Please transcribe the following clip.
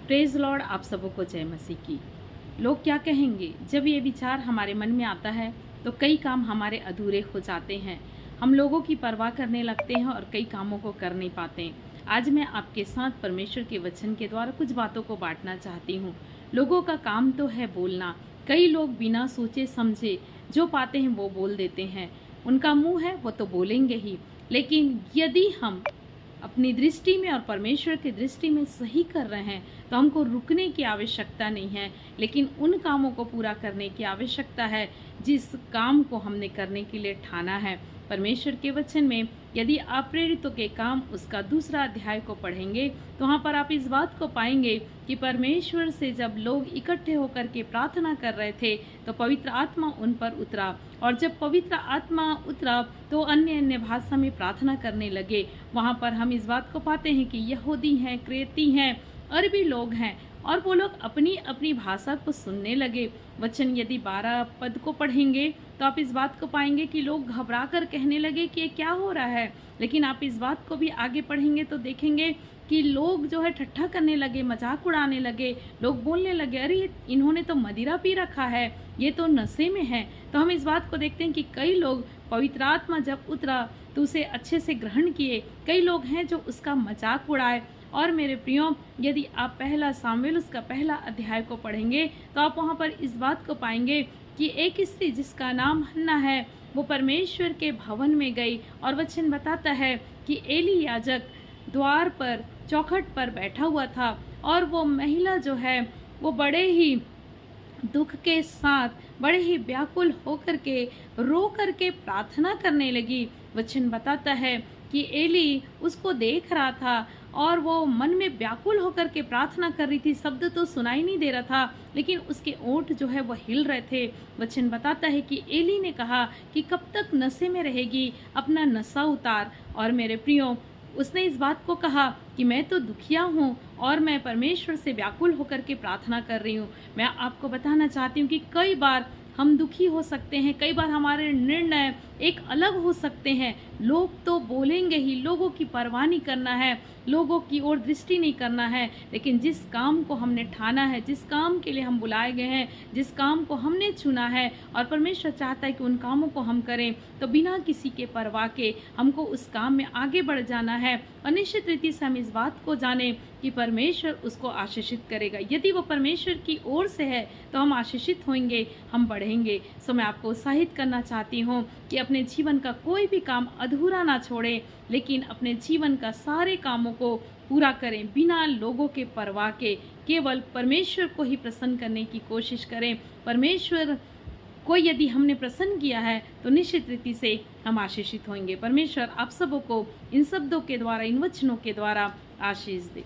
Praise Lord. आप सबों को जय मसीह की। लोग क्या कहेंगे, जब ये विचार हमारे मन में आता है तो कई काम हमारे अधूरे हो जाते हैं। हम लोगों की परवाह करने लगते हैं और कई कामों को कर नहीं पाते। आज मैं आपके साथ परमेश्वर के वचन के द्वारा कुछ बातों को बांटना चाहती हूँ। लोगों का काम तो है बोलना। कई लोग बिना सोचे समझे जो पाते हैं वो बोल देते हैं। उनका मुंह है वो तो बोलेंगे ही, लेकिन यदि हम अपनी दृष्टि में और परमेश्वर की दृष्टि में सही कर रहे हैं तो हमको रुकने की आवश्यकता नहीं है, लेकिन उन कामों को पूरा करने की आवश्यकता है जिस काम को हमने करने के लिए ठाना है। परमेश्वर के वचन में यदि आप प्रेरितों के काम उसका 2 अध्याय को पढ़ेंगे तो वहाँ पर आप इस बात को पाएंगे कि परमेश्वर से जब लोग इकट्ठे होकर के प्रार्थना कर रहे थे तो पवित्र आत्मा उन पर उतरा, और जब पवित्र आत्मा उतरा तो अन्य अन्य भाषा में प्रार्थना करने लगे। वहाँ पर हम इस बात को पाते हैं कि यहूदी हैं, क्रेती हैं, अरबी लोग हैं, और वो लोग अपनी अपनी भाषा को सुनने लगे। वचन यदि 12 पद को पढ़ेंगे तो आप इस बात को पाएंगे कि लोग घबरा कर कहने लगे कि ये क्या हो रहा है। लेकिन आप इस बात को भी आगे पढ़ेंगे तो देखेंगे कि लोग जो है ठट्ठा करने लगे, मजाक उड़ाने लगे। लोग बोलने लगे, अरे इन्होंने तो मदिरा पी रखा है, ये तो नशे में है। तो हम इस बात को देखते हैं कि कई लोग पवित्र आत्मा जब उतरा तो उसे अच्छे से ग्रहण किए। कई लोग हैं जो उसका मजाक उड़ाए। और मेरे प्रियो, यदि आप 1 सामुएल उसका 1 अध्याय को पढ़ेंगे तो आप वहाँ पर इस बात को पाएंगे कि एक स्त्री जिसका नाम हन्ना है वो परमेश्वर के भवन में गई, और वचन बताता है कि एली याजक द्वार पर चौखट पर बैठा हुआ था, और वो महिला जो है वो बड़े ही दुख के साथ, बड़े ही व्याकुल होकर के रो करके प्रार्थना करने लगी। वचन बताता है कि एली उसको देख रहा था और वो मन में व्याकुल होकर के प्रार्थना कर रही थी। शब्द तो सुनाई नहीं दे रहा था, लेकिन उसके ओंठ जो है वो हिल रहे थे। वचन बताता है कि एली ने कहा कि कब तक नशे में रहेगी, अपना नशा उतार। और मेरे प्रियो, उसने इस बात को कहा कि मैं तो दुखिया हूँ और मैं परमेश्वर से व्याकुल होकर के प्रार्थना कर रही हूँ। मैं आपको बताना चाहती हूँ कि कई बार हम दुखी हो सकते हैं, कई बार हमारे निर्णय एक अलग हो सकते हैं। लोग तो बोलेंगे ही, लोगों की परवाह नहीं करना है, लोगों की ओर दृष्टि नहीं करना है, लेकिन जिस काम को हमने ठाना है, जिस काम के लिए हम बुलाए गए हैं, जिस काम को हमने चुना है और परमेश्वर चाहता है कि उन कामों को हम करें, तो बिना किसी के परवाह के हमको उस काम में आगे बढ़ जाना है। और निश्चित रीति से हम इस बात को जाने कि परमेश्वर उसको आशीषित करेगा। यदि वो परमेश्वर की ओर से है तो हम आशीषित होंगे, हम बढ़ेंगे। सो मैं आपको उत्साहित करना चाहती हूँ कि अपने जीवन का कोई भी काम अधूरा ना छोड़ें, लेकिन अपने जीवन का सारे कामों को पूरा करें बिना लोगों के परवाह के। केवल परमेश्वर को ही प्रसन्न करने की कोशिश करें। परमेश्वर को यदि हमने प्रसन्न किया है तो निश्चित रीति से हम आशीषित होंगे। परमेश्वर आप सबों को इन शब्दों के द्वारा, इन वचनों के द्वारा आशीष दे।